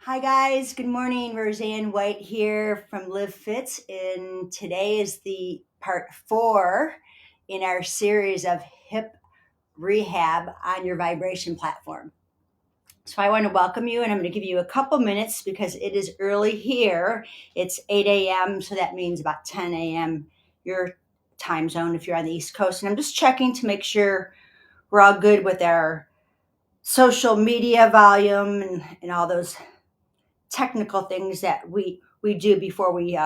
Hi guys, good morning. Roseann White here from Live Fit, and today is the part 4 in our series of hip rehab on your vibration platform. So I want to welcome you, and I'm going to give you a couple minutes because it is early here. It's 8 a.m., so that means about 10 a.m. your time zone if you're on the East Coast. And I'm just checking to make sure we're all good with our social media volume and all those technical things that we do before we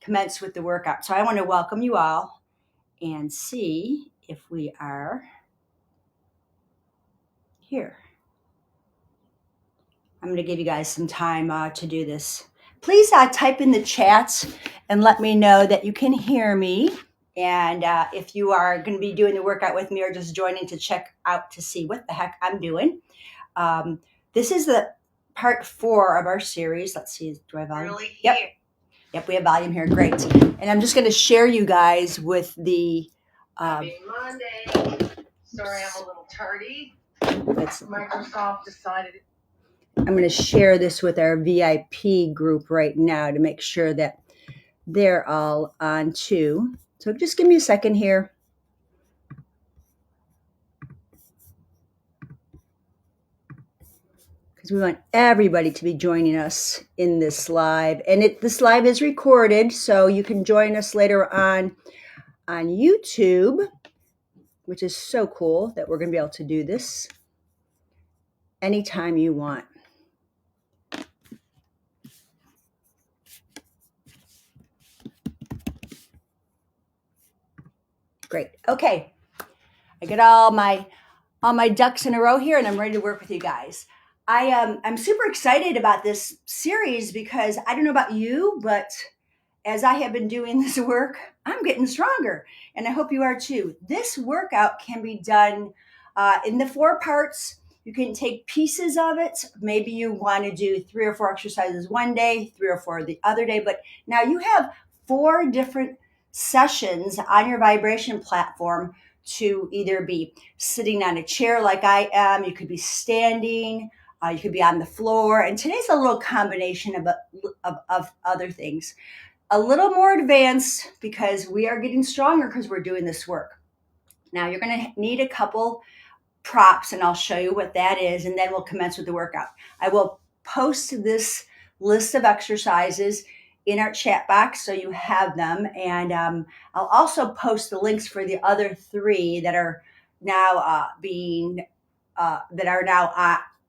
commence with the workout. So I want to welcome you all and see if we are here. I'm going to give you guys some time to do this. Please type in the chats and let me know that you can hear me. And if you are going to be doing the workout with me or just joining to check out to see what the heck I'm doing. This is the part 4 of our series. Let's see, do I have volume? Really Yep. here. Yep, we have volume here. Great. And I'm just going to share you guys with the... Happy Monday. Sorry I'm a little tardy. Microsoft decided. I'm going to share this with our VIP group right now to make sure that they're all on too. So just give me a second here. Because we want everybody to be joining us in this live. And this live is recorded, so you can join us later on YouTube, which is so cool that we're going to be able to do this anytime you want. Great. Okay. I got all my ducks in a row here, and I'm ready to work with you guys. I'm super excited about this series because I don't know about you, but as I have been doing this work, I'm getting stronger, and I hope you are too. This workout can be done in the 4 parts. You can take pieces of it. Maybe you want to do 3 or 4 exercises one day, 3 or 4 the other day, but now you have 4 different sessions on your vibration platform to either be sitting on a chair like I am, you could be standing, you could be on the floor, and today's a little combination of other things. A little more advanced because we are getting stronger because we're doing this work. Now you're going to need a couple props, and I'll show you what that is, and then we'll commence with the workout. I will post this list of exercises in our chat box so you have them, and I'll also post the links for the other 3 that are now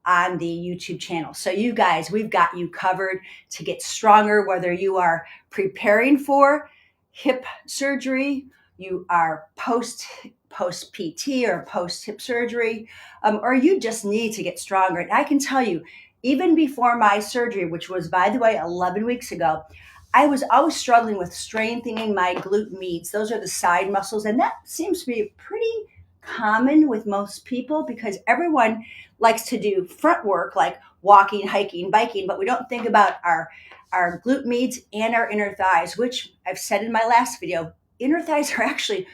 on the YouTube channel. So you guys, we've got you covered to get stronger, whether you are preparing for hip surgery, you are post PT or post hip surgery, or you just need to get stronger. And I can tell you, even before my surgery, which was, by the way, 11 weeks ago, I was always struggling with strengthening my glute medius. Those are the side muscles, and that seems to be pretty common with most people because everyone likes to do front work like walking, hiking, biking, but we don't think about our glute medius and our inner thighs, which I've said in my last video, inner thighs are actually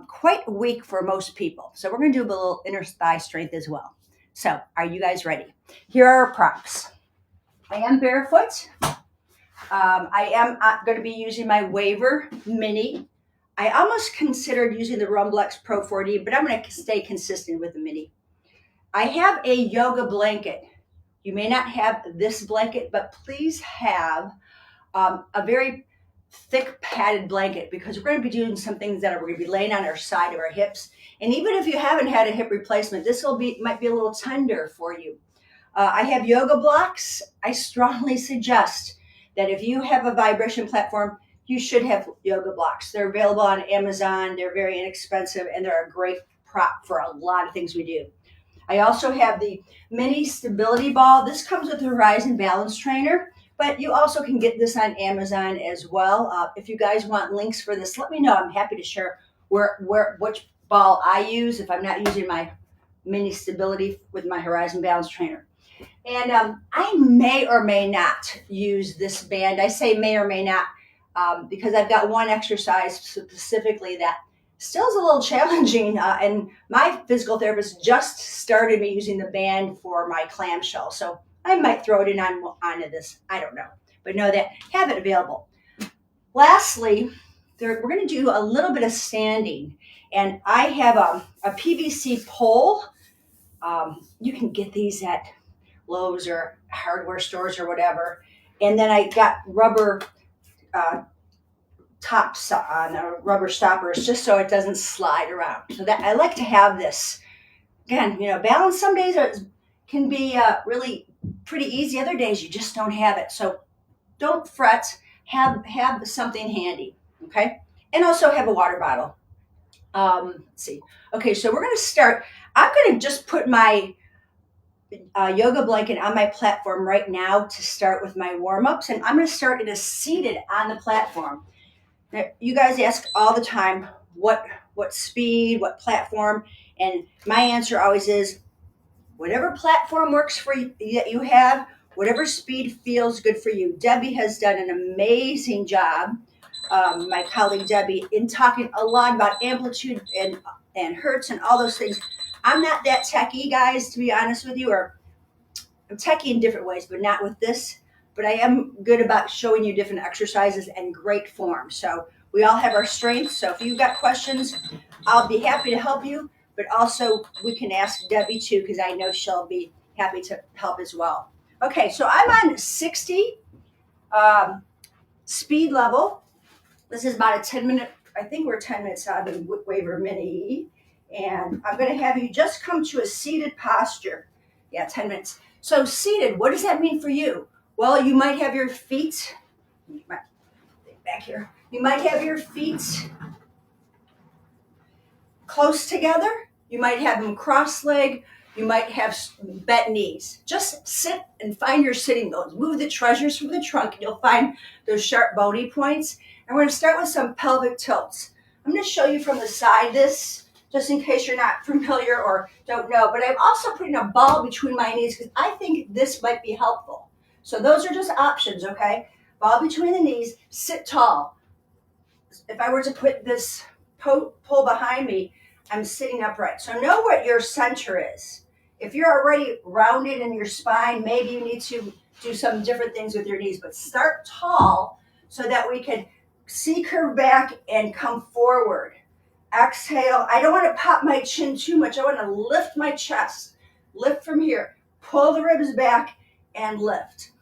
quite weak for most people. So we're going to do a little inner thigh strength as well. So are you guys ready? Here are our props. I am barefoot. I am going to be using my Waver Mini. I almost considered using the Rumblex Pro 4D, but I'm going to stay consistent with the Mini. I have a yoga blanket. You may not have this blanket, but please have a very thick padded blanket because we're going to be doing some things that we're going to be laying on our side of our hips. And even if you haven't had a hip replacement, this might be a little tender for you. I have yoga blocks. I strongly suggest that if you have a vibration platform, you should have yoga blocks. They're available on Amazon. They're very inexpensive, and they're a great prop for a lot of things we do. I also have the mini stability ball. This comes with the Horizon Balance Trainer, but you also can get this on Amazon as well. If you guys want links for this, let me know. I'm happy to share which ball I use if I'm not using my mini stability with my Horizon Balance Trainer. And I may or may not use this band. I say may or may not because I've got one exercise specifically that still is a little challenging. And my physical therapist just started me using the band for my clamshell. So I might throw it in onto this. I don't know. But know that, have it available. Lastly, we're going to do a little bit of standing. And I have a PVC pole. You can get these at Lowe's or hardware stores or whatever. And then I got rubber tops on rubber stoppers just so it doesn't slide around. So that I like to have this. Again, balance some days can be really pretty easy. Other days you just don't have it. So don't fret. Have something handy, okay? And also have a water bottle. Let's see. Okay, so we're going to start. I'm going to just put my yoga blanket on my platform right now to start with my warm-ups. And I'm going to start it as seated on the platform. Now, you guys ask all the time, what speed, what platform? And my answer always is, whatever platform works for you, that you have, whatever speed feels good for you. Debbie has done an amazing job, my colleague Debbie, in talking a lot about amplitude and hertz and all those things. I'm not that techie, guys, to be honest with you, or I'm techie in different ways, but not with this. But I am good about showing you different exercises and great form. So we all have our strengths. So if you've got questions, I'll be happy to help you. But also we can ask Debbie too, because I know she'll be happy to help as well. Okay, so I'm on 60 speed level. This is about a 10-minute, I think we're 10 minutes out of the Waver Mini. And I'm going to have you just come to a seated posture. Yeah, 10 minutes. So seated, what does that mean for you? Well, you might have your feet, back here. You might have your feet close together. You might have them cross-legged. You might have bent knees. Just sit and find your sitting bones. Move the treasures from the trunk and you'll find those sharp bony points. And we're going to start with some pelvic tilts. I'm going to show you from the side this, just in case you're not familiar or don't know. But I'm also putting a ball between my knees because I think this might be helpful. So those are just options, okay? Ball between the knees, sit tall. If I were to put this pole behind me, I'm sitting upright. So know what your center is. If you're already rounded in your spine, maybe you need to do some different things with your knees, but start tall so that we can C-curve back and come forward. Exhale. I don't want to pop my chin too much. I want to lift my chest. Lift from here. Pull the ribs back and lift.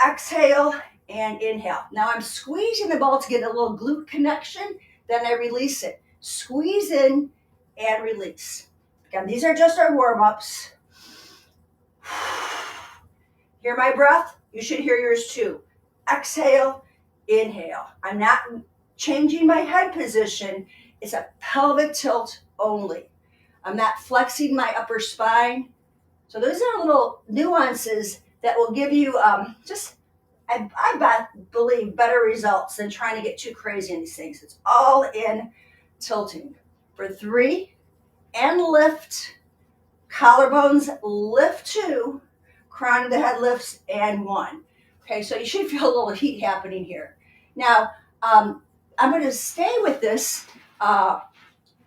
Exhale and inhale. Now I'm squeezing the ball to get a little glute connection. Then I release it. Squeeze in and release. Again, these are just our warm-ups. Hear my breath? You should hear yours too. Exhale, inhale. I'm not changing my head position. It's a pelvic tilt only. I'm not flexing my upper spine. So those are little nuances that will give you I believe, better results than trying to get too crazy in these things. It's all in tilting. For 3, and lift. Collarbones lift 2. Crown of the head lifts, and 1. Okay, so you should feel a little heat happening here. Now, I'm going to stay with this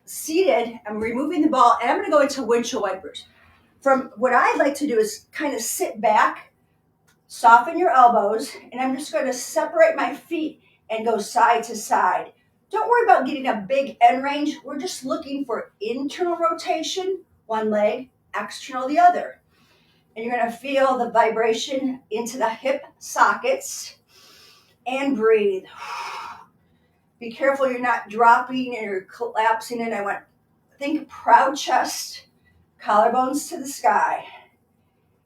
seated. I'm removing the ball, and I'm going to go into windshield wipers. From what I like to do is kind of sit back, soften your elbows, and I'm just going to separate my feet and go side to side. Don't worry about getting a big end range. We're just looking for internal rotation, one leg, external the other. And you're going to feel the vibration into the hip sockets and breathe. Be careful you're not dropping and you're collapsing in. Think proud chest, collarbones to the sky.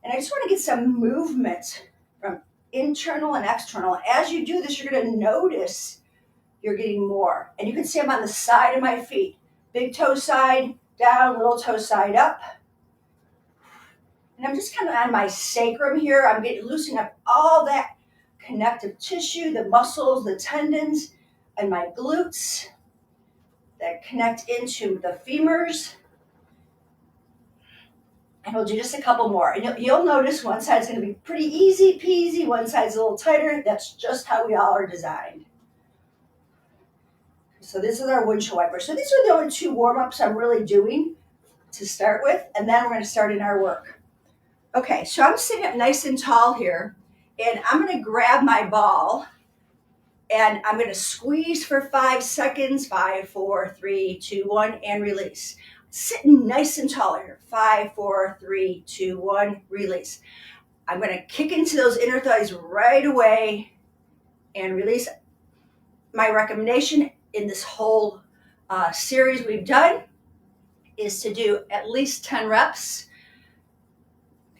And I just want to get some movement from internal and external. As you do this, you're going to notice you're getting more. And you can see I'm on the side of my feet. Big toe side down, little toe side up. And I'm just kind of on my sacrum here. I'm loosening up all that connective tissue, the muscles, the tendons, and my glutes that connect into the femurs. And we'll do just a couple more. And you'll notice one side's going to be pretty easy peasy. One side's a little tighter. That's just how we all are designed. So this is our windshield wiper. So these are the only 2 warm-ups I'm really doing to start with. And then we're going to start in our work. Okay, so I'm sitting up nice and tall here, and I'm going to grab my ball, and I'm going to squeeze for 5 seconds. 5, 4, 3, 2, 1, and release. Sitting nice and tall here. 5, 4, 3, 2, 1, release. I'm going to kick into those inner thighs right away and release. My recommendation in this whole series we've done is to do at least 10 reps.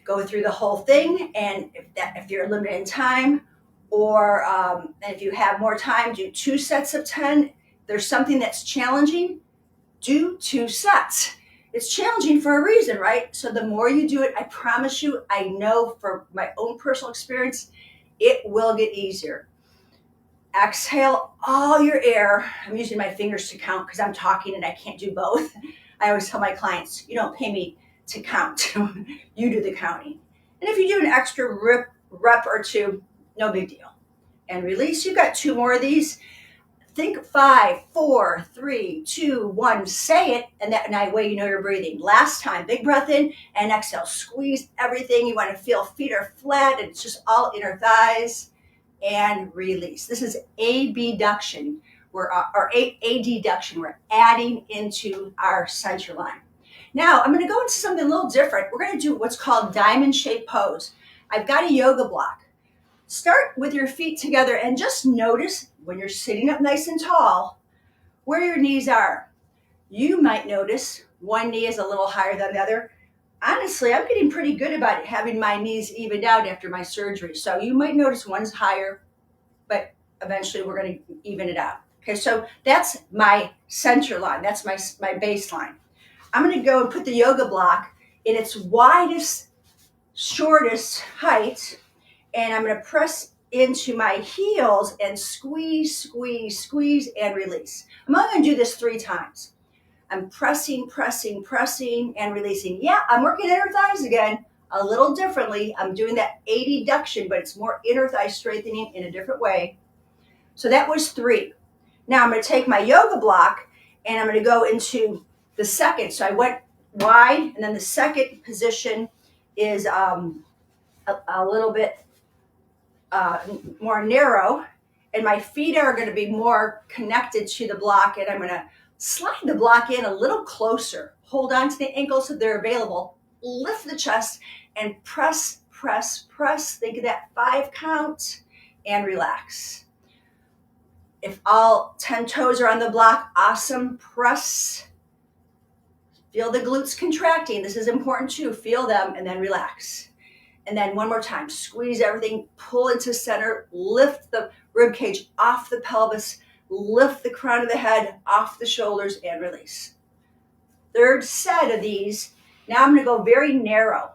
Go through the whole thing, and if you're limited in time, or if you have more time, do 2 sets of 10. If there's something that's challenging, do 2 sets. It's challenging for a reason, right? So the more you do it, I promise you, I know from my own personal experience, it will get easier. Exhale all your air. I'm using my fingers to count because I'm talking and I can't do both. I always tell my clients, you don't pay me to count. You do the counting. And if you do an extra rep or 2, no big deal. And release. You've got 2 more of these. Think 5, 4, 3, 2, 1. Say it, and that way you know you're breathing. Last time, big breath in and exhale. Squeeze everything. You want to feel feet are flat, and it's just all inner thighs. And release. This is abduction. Or adduction. We're adding into our center line. Now, I'm going to go into something a little different. We're going to do what's called diamond shape pose. I've got a yoga block. Start with your feet together and just notice when you're sitting up nice and tall where your knees are. You might notice one knee is a little higher than the other. Honestly, I'm getting pretty good about having my knees evened out after my surgery. So you might notice one's higher, but eventually we're going to even it out. Okay, so that's my center line. That's my baseline. I'm going to go and put the yoga block in its widest, shortest height, and I'm going to press into my heels and squeeze, squeeze, squeeze, and release. I'm only going to do this 3 times. I'm pressing, pressing, pressing, and releasing. Yeah, I'm working inner thighs again, a little differently. I'm doing that adduction, but it's more inner thigh strengthening in a different way. So that was 3. Now I'm going to take my yoga block, and I'm going to go into the second. So I went wide, and then the second position is a little bit more narrow, and my feet are going to be more connected to the block, and I'm going to slide the block in a little closer. Hold on to the ankles so they're available. Lift the chest and press, press, press. Think of that 5 count and relax. If all 10 toes are on the block, awesome. Press. Feel the glutes contracting. This is important too. Feel them and then relax. And then one more time, squeeze everything, pull into center, lift the rib cage off the pelvis, lift the crown of the head off the shoulders, and release. Third set of these. Now I'm going to go very narrow,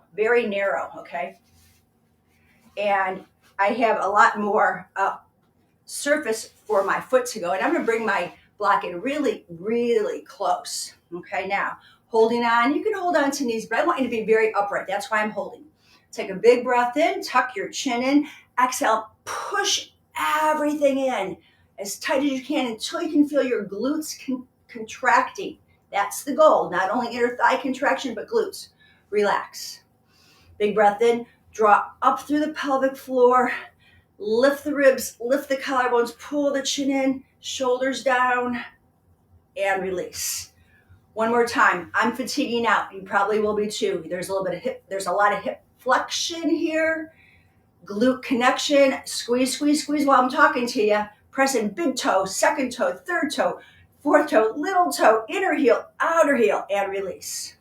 okay? And I have a lot more surface for my foot to go, and I'm going to bring my block in really, really close. Okay, now holding on. You can hold on to knees, but I want you to be very upright. That's why I'm holding. Take a big breath in, tuck your chin in, exhale, push everything in as tight as you can until you can feel your glutes contracting. That's the goal, not only inner thigh contraction, but glutes. Relax. Big breath in, draw up through the pelvic floor, lift the ribs, lift the collarbones, pull the chin in, shoulders down, and release. One more time. I'm fatiguing out. You probably will be too. There's a lot of hip flexion here, glute connection. Squeeze, squeeze, squeeze while I'm talking to you. Press in big toe, second toe, third toe, fourth toe, little toe, inner heel, outer heel, and release.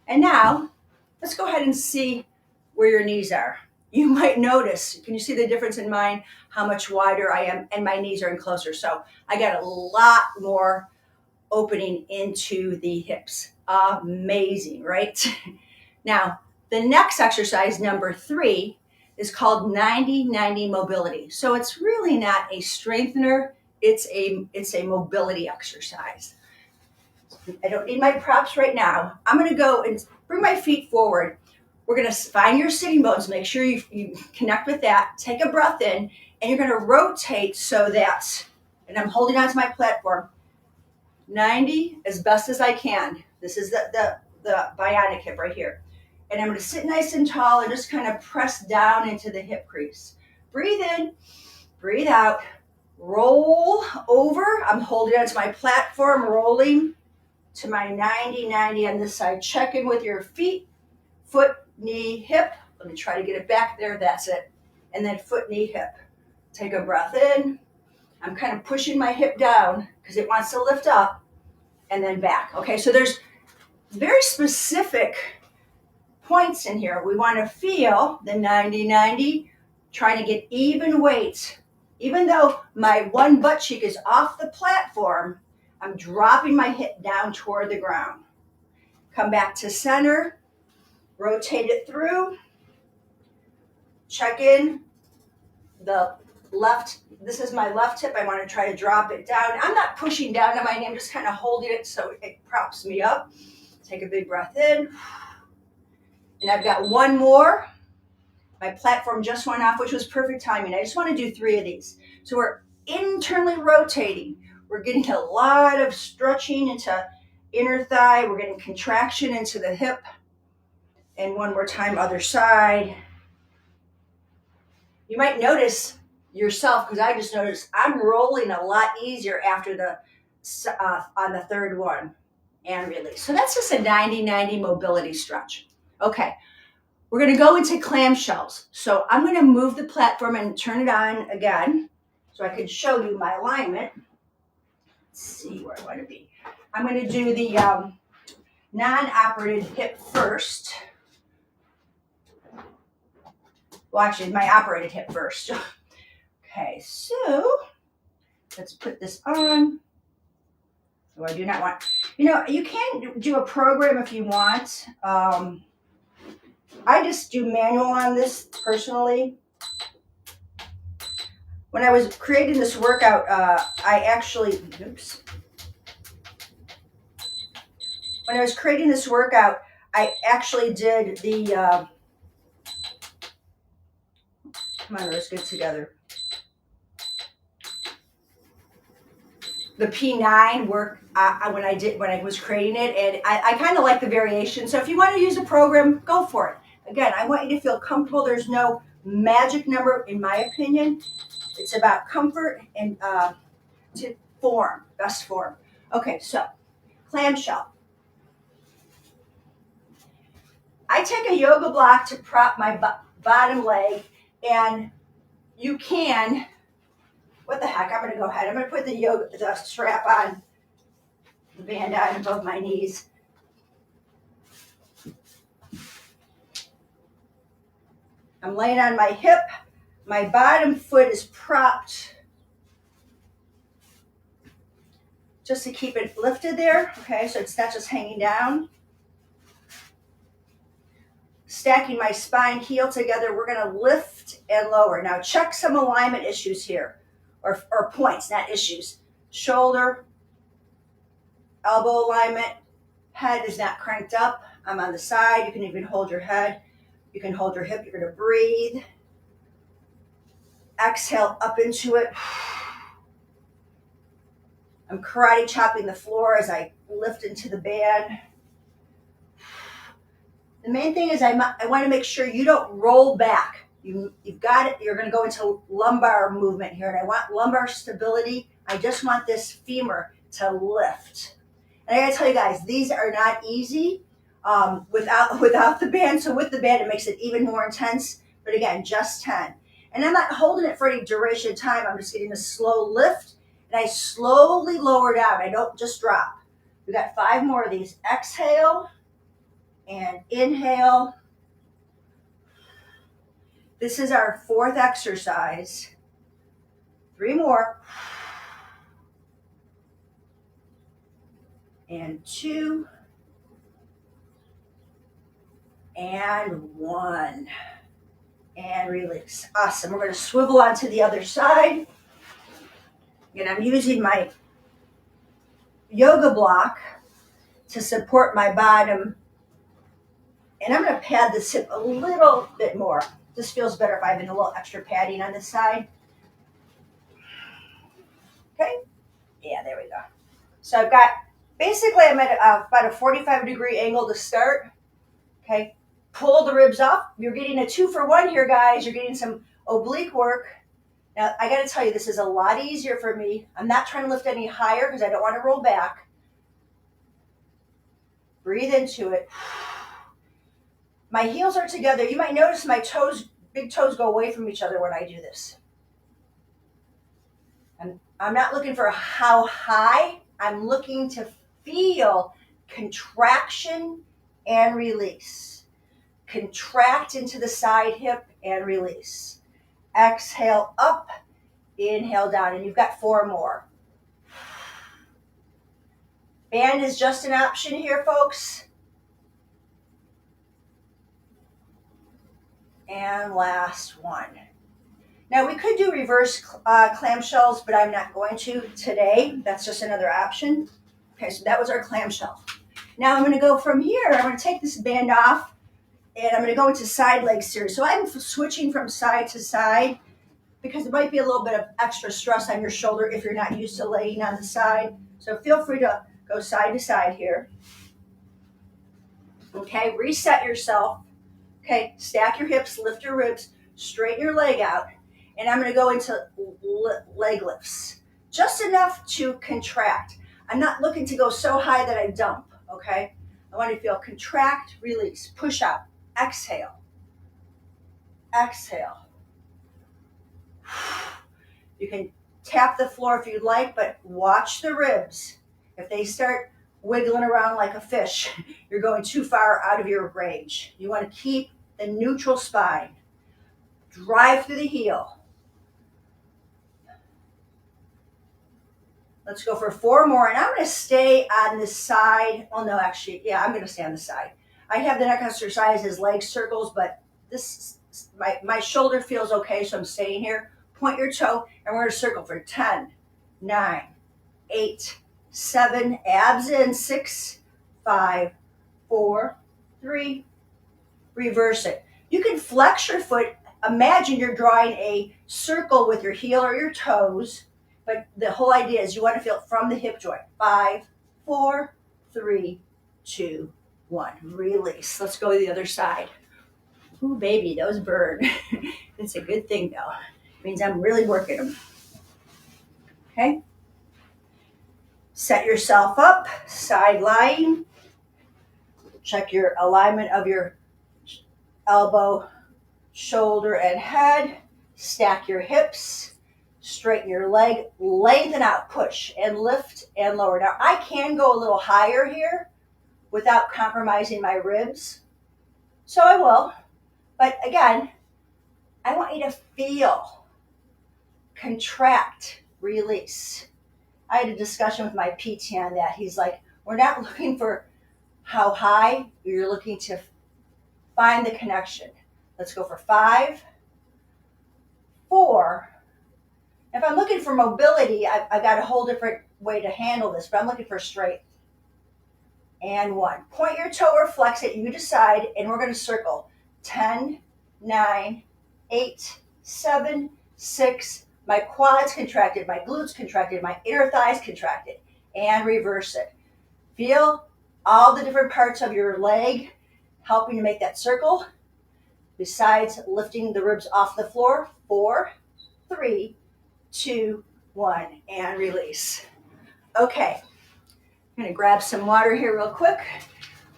And now, let's go ahead and see where your knees are. You might notice, can you see the difference in mine, how much wider I am, and my knees are in closer. So I got a lot more opening into the hips. Amazing, right? Now, the next exercise, number 3, is called 90-90 mobility. So it's really not a strengthener, it's a mobility exercise. I don't need my props right now. I'm going to go and bring my feet forward. We're going to find your sitting bones. Make sure you connect with that. Take a breath in, and you're going to rotate so that, and I'm holding onto my platform, 90 as best as I can. This is the bionic hip right here. And I'm going to sit nice and tall and just kind of press down into the hip crease. Breathe in, breathe out, roll over. I'm holding onto my platform, rolling to my 90-90 on this side. Check in with your feet, foot, knee, hip. Let me try to get it back there. That's it. And then foot, knee, hip. Take a breath in. I'm kind of pushing my hip down because it wants to lift up, and then back. Okay, so there's very specific points in here. We want to feel the 90-90, trying to get even weight. Even though my one butt cheek is off the platform, I'm dropping my hip down toward the ground. Come back to center, rotate it through, check in the left. This is my left hip. I want to try to drop it down. I'm not pushing down on my knee. I'm just kind of holding it so it props me up. Take a big breath in. And I've got one more. My platform just went off, which was perfect timing. I just want to do 3 of these. So we're internally rotating. We're getting a lot of stretching into inner thigh. We're getting contraction into the hip. And one more time, other side. You might notice yourself, because I just noticed I'm rolling a lot easier after the on the third one, and release. So that's just a 90-90 mobility stretch. Okay, we're going to go into clamshells. So I'm going to move the platform and turn it on again so I can show you my alignment. Let's see where I want to be. I'm going to do the non-operated hip first. Well, actually, my operated hip first. Okay, so let's put this on. So I do not want, you can do a program if you want. I just do manual on this personally. When I was creating this workout, when I was creating this workout, I actually did the, come on, let's get together. The P9 work when I was creating it, and I kind of like the variation. So if you want to use a program, go for it. Again, I want you to feel comfortable. There's no magic number, in my opinion. It's about comfort and to form, best form. Okay, so clamshell. I take a yoga block to prop my bottom leg, and you can, what the heck, I'm going to go ahead. I'm going to put the strap on, the band on above my knees. I'm laying on my hip. My bottom foot is propped just to keep it lifted there. Okay, so it's not just hanging down. Stacking my spine, heel together. We're going to lift and lower. Now check some alignment issues here, or points, not issues. Shoulder, elbow alignment, head is not cranked up. I'm on the side. You can even hold your head. You can hold your hip. You're going to breathe. Exhale up into it. I'm karate chopping the floor as I lift into the band. The main thing is I want to make sure you don't roll back. You've got it. You're going to go into lumbar movement here, and I want lumbar stability. I just want this femur to lift. And I got to tell you guys, these are not easy without the band. So with the band, it makes it even more intense. But again, just 10. And I'm not holding it for any duration of time. I'm just getting a slow lift, and I slowly lower down. I don't just drop. We got 5 more of these. Exhale and inhale. This is our 4th exercise. 3 more. And 2. And 1. And release. Awesome. We're going to swivel onto the other side. And I'm using my yoga block to support my bottom. And I'm going to pad this hip a little bit more. This feels better if I have a little extra padding on this side. Okay. Yeah, there we go. So I'm at about a 45-degree angle to start. Okay. Pull the ribs up. You're getting a 2-for-1 here, guys. You're getting some oblique work. Now, I got to tell you, this is a lot easier for me. I'm not trying to lift any higher because I don't want to roll back. Breathe into it. My heels are together. You might notice my toes, big toes, go away from each other when I do this. I'm not looking for how high. I'm looking to feel contraction and release. Contract into the side hip and release. Exhale up, inhale down, and you've got 4 more. Band is just an option here, folks. And last one. Now, we could do reverse clamshells, but I'm not going to today. That's just another option. Okay, so that was our clamshell. Now, I'm going to go from here. I'm going to take this band off, and I'm going to go into side leg series. So I'm switching from side to side because it might be a little bit of extra stress on your shoulder if you're not used to laying on the side. So feel free to go side to side here. Okay, reset yourself. Okay, stack your hips, lift your ribs, straighten your leg out. And I'm going to go into leg lifts. Just enough to contract. I'm not looking to go so high that I dump, okay? I want to feel contract, release, push out, exhale. Exhale. You can tap the floor if you'd like, but watch the ribs. If they start wiggling around like a fish, you're going too far out of your range. You want to keep the neutral spine. Drive through the heel. Let's go for 4 more, and I'm going to stay on the side. Well, no, actually, yeah, I'm going to stay on the side. I have the neck exercise as leg circles, but this my shoulder feels okay, so I'm staying here. Point your toe, and we're going to circle for 10, 9, 8, 7, abs in, 6, 5, 4, 3, reverse it. You can flex your foot. Imagine you're drawing a circle with your heel or your toes, but the whole idea is you want to feel it from the hip joint. 5, 4, 3, 2, 1. Release. Let's go to the other side. Ooh, baby, those burn. It's a good thing, though. It means I'm really working them. Okay? Set yourself up, side lying. Check your alignment of your elbow, shoulder, and head. Stack your hips. Straighten your leg. Lengthen out, push, and lift and lower. Now, I can go a little higher here without compromising my ribs. So I will. But again, I want you to feel, contract, release. I had a discussion with my PT on that. He's like, we're not looking for how high, you're looking to find the connection. Let's go for 5, 4. If I'm looking for mobility, I've got a whole different way to handle this, but I'm looking for straight. And 1. Point your toe or flex it, you decide, and we're going to circle. 10, 9, 8, 7, 6. My quads contracted, my glutes contracted, my inner thighs contracted. And reverse it. Feel all the different parts of your leg helping to make that circle. Besides lifting the ribs off the floor. 4, 3, 2, 1, and release. Okay, I'm gonna grab some water here real quick.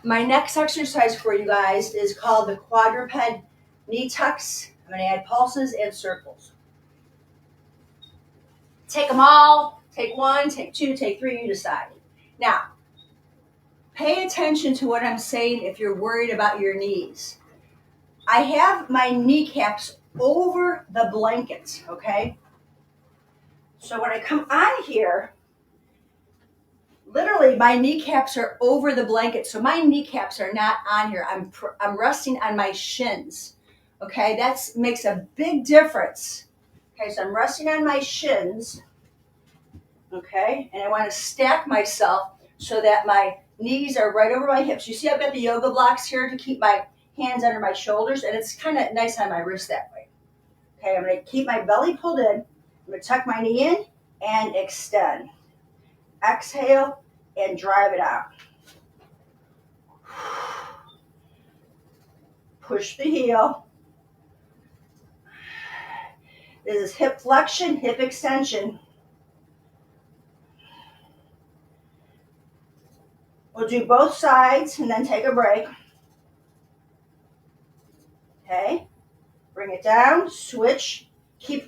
My next exercise for you guys is called the quadruped knee tucks. I'm gonna add pulses and circles. Take them all, take 1, take 2, take 3, you decide. Now, pay attention to what I'm saying if you're worried about your knees. I have my kneecaps over the blankets, okay? So when I come on here, literally my kneecaps are over the blanket. So my kneecaps are not on here. I'm resting on my shins, okay? That makes a big difference. Okay, so I'm resting on my shins, okay? And I want to stack myself so that my knees are right over my hips. You see I've got the yoga blocks here to keep my hands under my shoulders, and it's kind of nice on my wrist that way. Okay, I'm going to keep my belly pulled in. I'm going to tuck my knee in and extend. Exhale and drive it out. Push the heel. This is hip flexion, hip extension. We'll do both sides and then take a break. Okay, bring it down, switch.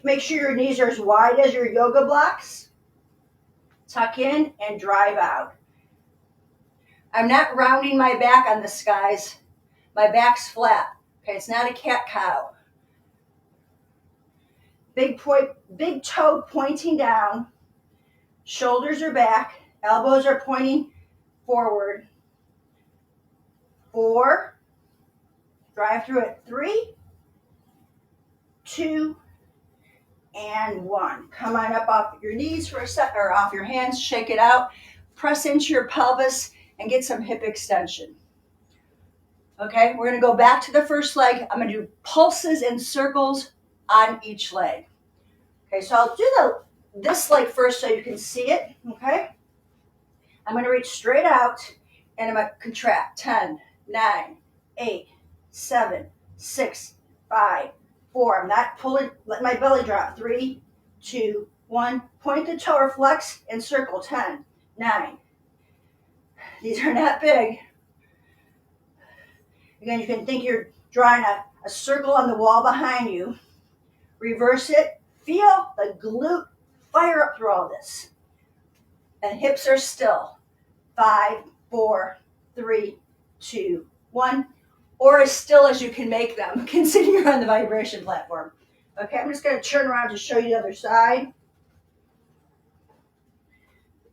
Make sure your knees are as wide as your yoga blocks. Tuck in and drive out. I'm not rounding my back on this, guys. My back's flat. Okay, it's not a cat-cow. Big toe pointing down. Shoulders are back. Elbows are pointing forward. 4. Drive through it. 3, 2, and 1. Come on up off your knees for a sec, or off your hands. Shake it out. Press into your pelvis and get some hip extension. Okay, we're going to go back to the first leg. I'm going to do pulses and circles on each leg. Okay, so I'll do this leg first so you can see it. Okay, I'm going to reach straight out and I'm going to contract. 10, 9, 8, 7, 6, 5, 4. I'm not pulling, let my belly drop. 3, 2, 1. Point the toe or flex and circle. 10, 9. These are not big. Again, you can think you're drawing a circle on the wall behind you. Reverse it. Feel the glute fire up through all this. And hips are still. 5, 4, 3, 2, 1. Or as still as you can make them. Consider you're on the vibration platform. Okay, I'm just going to turn around to show you the other side.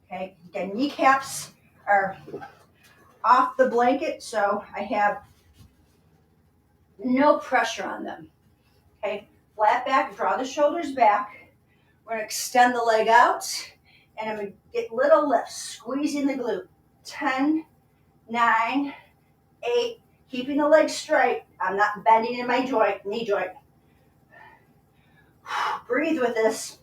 Okay, again, kneecaps are off the blanket, so I have no pressure on them. Okay, flat back, draw the shoulders back. We're going to extend the leg out, and I'm going to get little lifts, squeezing the glute. 10, 9, 8, keeping the leg straight. I'm not bending in my joint, knee joint. Breathe with this.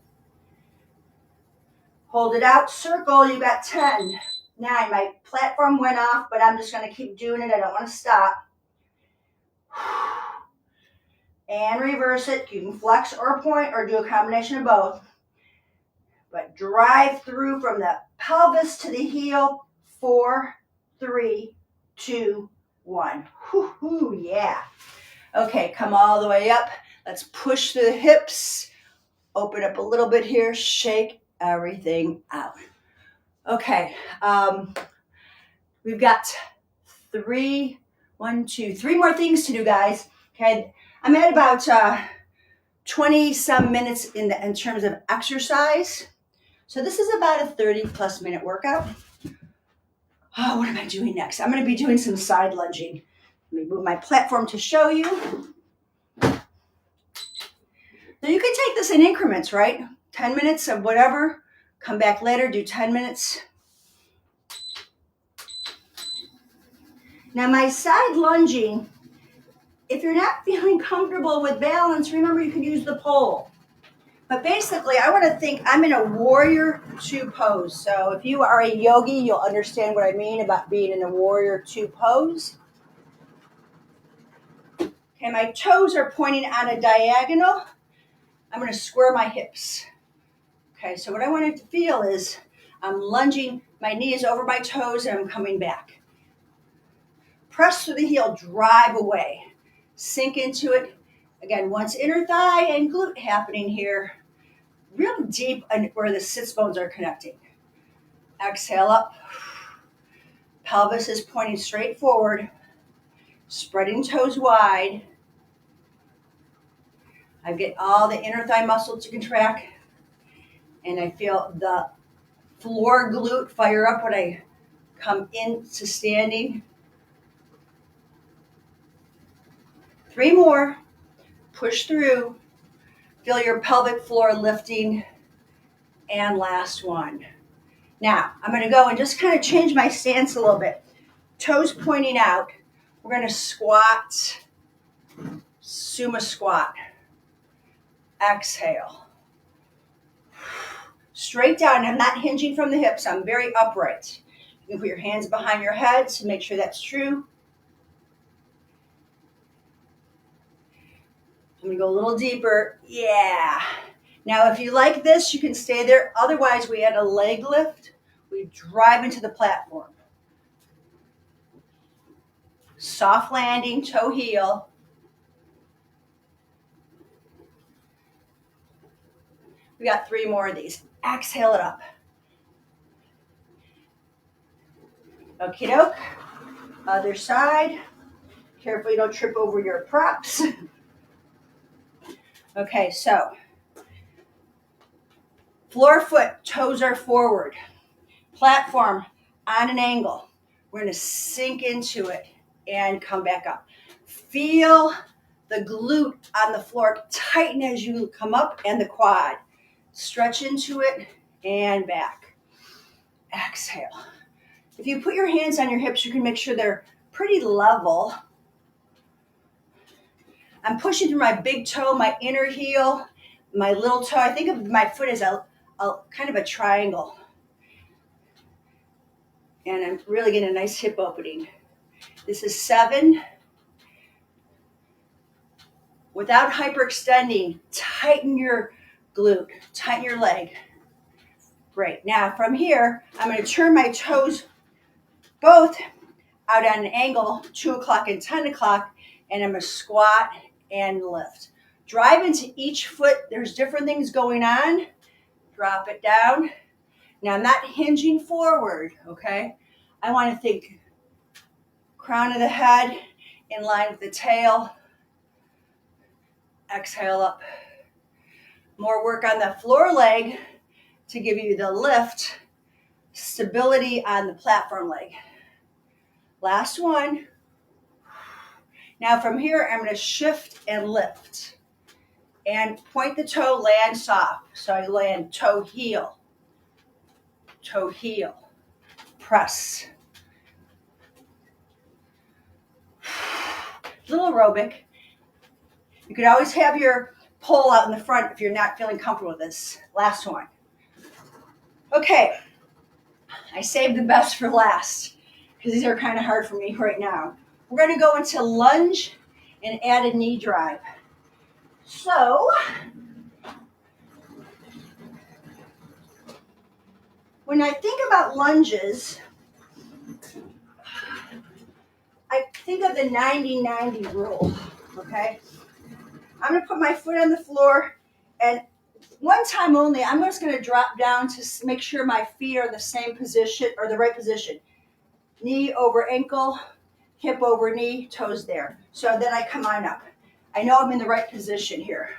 Hold it out, circle. You got 10, 9. My platform went off, but I'm just going to keep doing it. I don't want to stop. And reverse it. You can flex or point or do a combination of both. But drive through from the pelvis to the heel. 4, 3, 2, 1. Whoo, yeah. Okay, come all the way up. Let's push through the hips. Open up a little bit here. Shake everything out. Okay, we've got 3 more things to do, guys. Okay, I'm at about 20 some minutes in terms of exercise. So this is about a 30+ minute workout. Oh, what am I doing next? I'm going to be doing some side lunging. Let me move my platform to show you. Now you can take this in increments, right? 10 minutes of whatever. Come back later, do 10 minutes. Now my side lunging, if you're not feeling comfortable with balance, remember you can use the pole. But basically, I want to think I'm in a warrior 2 pose. So if you are a yogi, you'll understand what I mean about being in a warrior 2 pose. Okay, my toes are pointing on a diagonal. I'm going to square my hips. Okay, so what I want to feel is I'm lunging, my knees over my toes, and I'm coming back. Press through the heel, drive away. Sink into it. Again, once inner thigh and glute happening here. Real deep where the sits bones are connecting. Exhale up. Pelvis is pointing straight forward. Spreading toes wide. I get all the inner thigh muscle to contract. And I feel the floor glute fire up when I come into standing. 3 more. Push through. Feel your pelvic floor lifting. And last one. Now, I'm going to go and just kind of change my stance a little bit. Toes pointing out. We're going to squat. Sumo squat. Exhale. Straight down. I'm not hinging from the hips. I'm very upright. You can put your hands behind your head to make sure that's true. I'm gonna go a little deeper. Yeah. Now, if you like this, you can stay there. Otherwise, we add a leg lift. We drive into the platform. Soft landing, toe heel. We got 3 more of these. Exhale it up. Okie doke. Other side. Careful you don't trip over your props. Okay, so floor foot, toes are forward. Platform on an angle. We're going to sink into it and come back up. Feel the glute on the floor tighten as you come up and the quad. Stretch into it and back. Exhale. If you put your hands on your hips, you can make sure they're pretty level. I'm pushing through my big toe, my inner heel, my little toe. I think of my foot as a kind of a triangle. And I'm really getting a nice hip opening. This is 7. Without hyperextending, tighten your glute, tighten your leg. Great. Now from here, I'm going to turn my toes both out on an angle, 2 o'clock and 10 o'clock, and I'm going to squat and lift. Drive into each foot. There's different things going on. Drop it down. Now I'm not hinging forward, okay? I want to think crown of the head in line with the tail. Exhale up. More work on the floor leg to give you the lift, stability on the platform leg. Last one. Now from here, I'm going to shift and lift. And point the toe, land soft. So I land toe heel, press. Little aerobic. You could always have your pole out in the front if you're not feeling comfortable with this. Last one. Okay, I saved the best for last because these are kind of hard for me right now. We're going to go into lunge and add a knee drive. So, when I think about lunges, I think of the 90-90 rule, okay? I'm going to put my foot on the floor, and one time only, I'm just going to drop down to make sure my feet are in the same position, or the right position. Knee over ankle, hip over knee, toes there. So then I come on up. I know I'm in the right position here.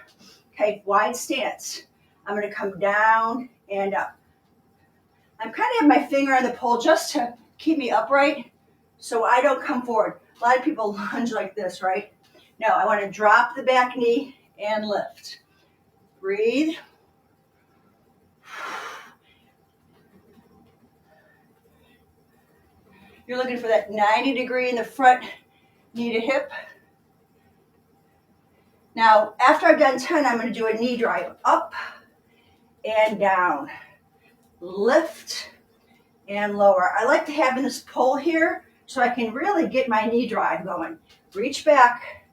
Okay, wide stance. I'm going to come down and up. I'm kind of have my finger on the pole just to keep me upright so I don't come forward. A lot of people lunge like this, right? No, I want to drop the back knee and lift. Breathe. You're looking for that 90 degree in the front knee to hip. Now, after I've done 10, I'm going to do a knee drive up and down. Lift and lower. I like to have in this pole here so I can really get my knee drive going. Reach back.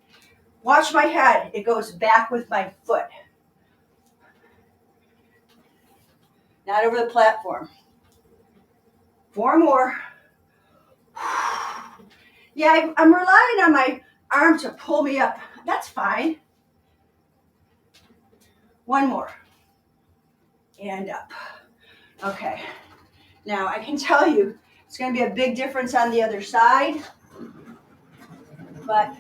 Watch my head. It goes back with my foot. Not over the platform. 4 more. Yeah, I'm relying on my arm to pull me up. That's fine. 1 more. And up. Okay. Now I can tell you it's going to be a big difference on the other side, but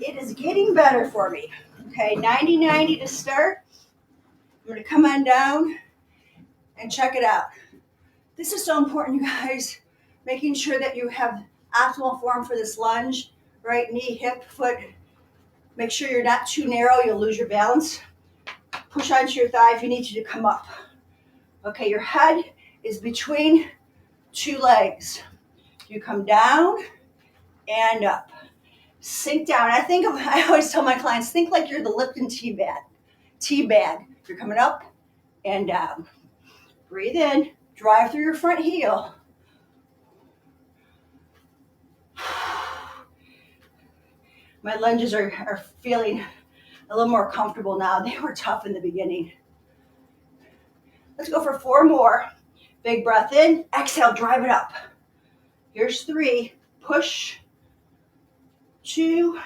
it is getting better for me. Okay, 90-90 to start. I'm going to come on down and check it out. This is so important, you guys. Making sure that you have optimal form for this lunge, right knee, hip, foot. Make sure you're not too narrow. You'll lose your balance. Push onto your thigh if you need to come up. Okay, your head is between 2 legs. You come down and up. Sink down. I always tell my clients, think like you're the Lipton tea bag. You're coming up and down. Breathe in. Drive through your front heel. My lunges are feeling a little more comfortable now. They were tough in the beginning. Let's go for 4 more. Big breath in, exhale, drive it up. Here's 3, push, 2.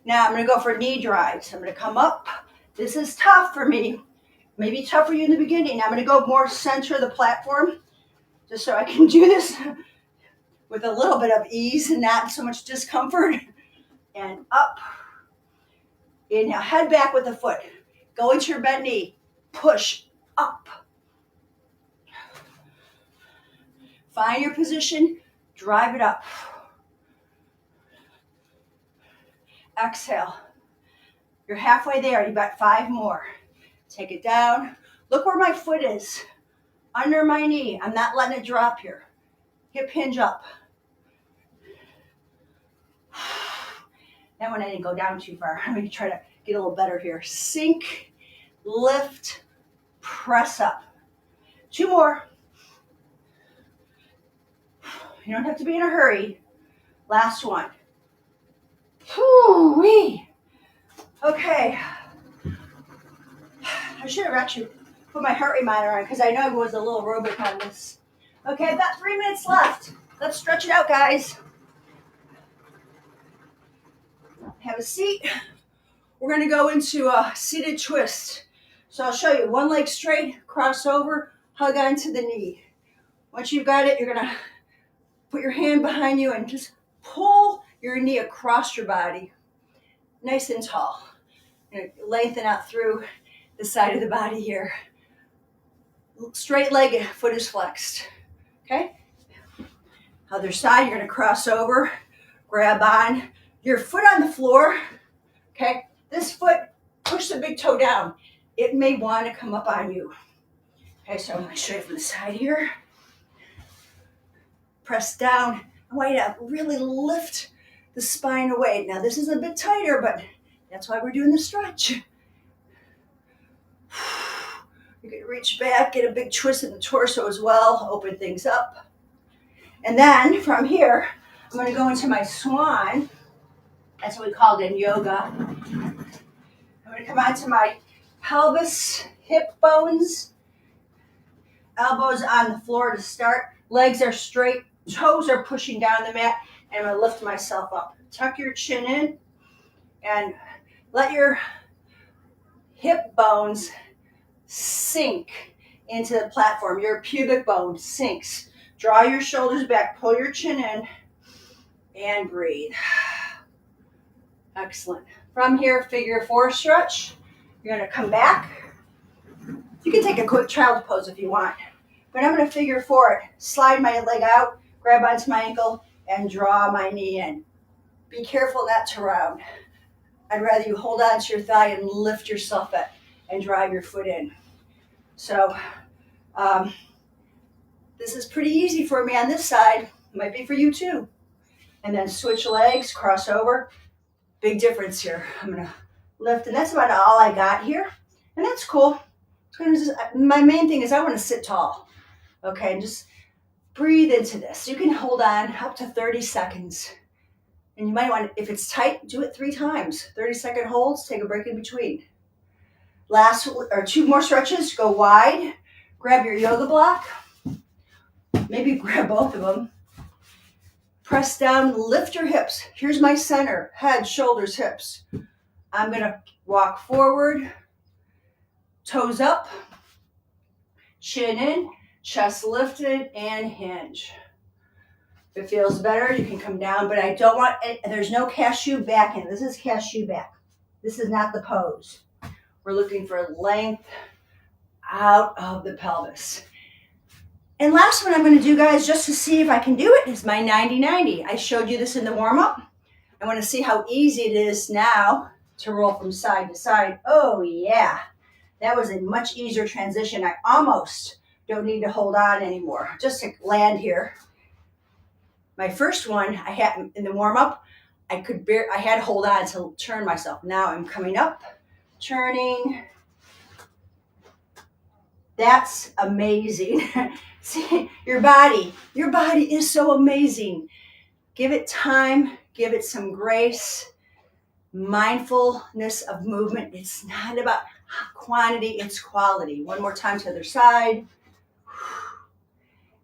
Now I'm gonna go for knee drives. I'm gonna come up. This is tough for me. Maybe tough for you in the beginning. I'm gonna go more center of the platform, just so I can do this with a little bit of ease and not so much discomfort. And up. Inhale, head back with the foot. Go into your bent knee. Push up. Find your position. Drive it up. Exhale. You're halfway there. You've got 5 more. Take it down. Look where my foot is. Under my knee. I'm not letting it drop here. Hip hinge up. That one I didn't go down too far. I'm going to try to get a little better here. Sink, lift, press up. 2 more. You don't have to be in a hurry. Last one. Whoo-wee. Okay. I should have actually put my heart rate monitor on because I know I was a little aerobic on this. Okay, I've got 3 minutes left. Let's stretch it out, guys. Have a seat. We're going to go into a seated twist. So I'll show you. One leg straight, cross over, hug onto the knee. Once you've got it, you're going to put your hand behind you and just pull your knee across your body. Nice and tall. Lengthen out through the side of the body here. Straight leg, foot is flexed. Okay? Other side, you're going to cross over, grab on. Your foot on the floor, okay? This foot, push the big toe down. It may want to come up on you. Okay, so I'm going to show you from the side here. Press down. I want you to really lift the spine away. Now, this is a bit tighter, but that's why we're doing the stretch. You can reach back, get a big twist in the torso as well, open things up. And then from here, I'm going to go into my swan. That's what we call it in yoga. I'm going to come onto my pelvis, hip bones, elbows on the floor to start. Legs are straight, toes are pushing down the mat, and I'm going to lift myself up. Tuck your chin in and let your hip bones sink into the platform. Your pubic bone sinks. Draw your shoulders back, pull your chin in, and breathe. Excellent. From here, figure 4 stretch. You're going to come back. You can take a quick child's pose if you want. But I'm going to figure 4 it. Slide my leg out, grab onto my ankle, and draw my knee in. Be careful not to round. I'd rather you hold on to your thigh and lift yourself up and drive your foot in. So this is pretty easy for me on this side. It might be for you too. And then switch legs, cross over. Big difference here. I'm going to lift, and that's about all I got here. And that's cool. My main thing is I want to sit tall. Okay, and just breathe into this. You can hold on up to 30 seconds. And you might want, if it's tight, do it 3 times. 30-second holds, take a break in between. Last, or 2 more stretches, go wide. Grab your yoga block. Maybe grab both of them. Press down, lift your hips. Here's my center, head, shoulders, hips. I'm going to walk forward, toes up, chin in, chest lifted, and hinge. If it feels better, you can come down, but I don't want, there's no cashew back in. This is cashew back. This is not the pose. We're looking for length out of the pelvis. And last one I'm going to do, guys, just to see if I can do it, is my 90-90. I showed you this in the warm-up. I want to see how easy it is now to roll from side to side. Oh, yeah. That was a much easier transition. I almost don't need to hold on anymore. Just to land here. My first one, I had in the warm-up, I had to hold on to turn myself. Now I'm coming up, turning. That's amazing. See, your body is so amazing. Give it time, give it some grace. mindfulness of movement. It's not about quantity, it's quality. One more time to the other side.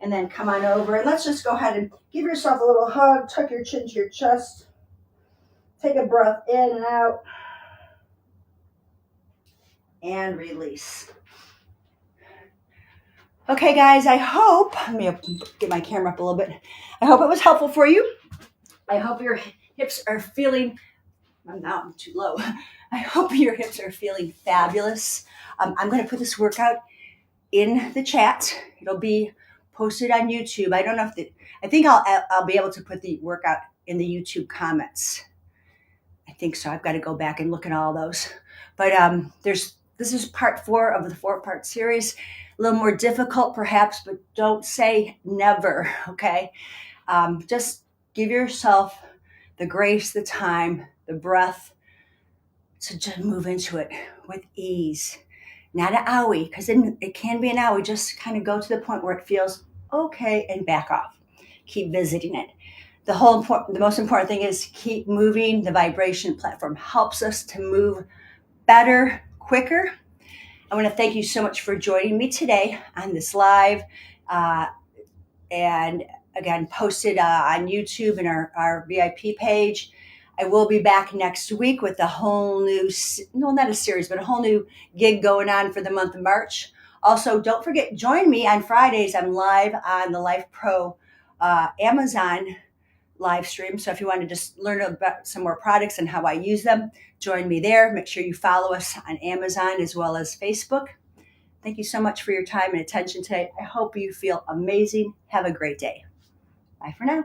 And then come on over. And let's just go ahead and give yourself a little hug. Tuck your chin to your chest. Take a breath in and out. And release. Okay, guys, I hope, let me get my camera up a little bit. I hope it was helpful for you. I hope your hips are feeling, I'm too low. I hope your hips are feeling fabulous. I'm going to put this workout in the chat. It'll be posted on YouTube. I don't know if I think I'll be able to put the workout in the YouTube comments. I think so. I've got to go back and look at all those. But this is part 4 of the 4-part series. A little more difficult perhaps, but don't say never, okay? Just give yourself the grace, the time, the breath to just move into it with ease. Not an owie, because it can be an owie. Just kind of go to the point where it feels okay and back off. Keep visiting it. The most important thing is keep moving. The vibration platform helps us to move better, quicker. I want to thank you so much for joining me today on this live. And again, posted on YouTube and our VIP page. I will be back next week with a whole new, not a series, but a whole new gig going on for the month of March. Also, don't forget, join me on Fridays. I'm live on the Life Pro Amazon live stream. So if you want to just learn about some more products and how I use them, join me there. Make sure you follow us on Amazon as well as Facebook. Thank you so much for your time and attention today. I hope you feel amazing. Have a great day. Bye for now.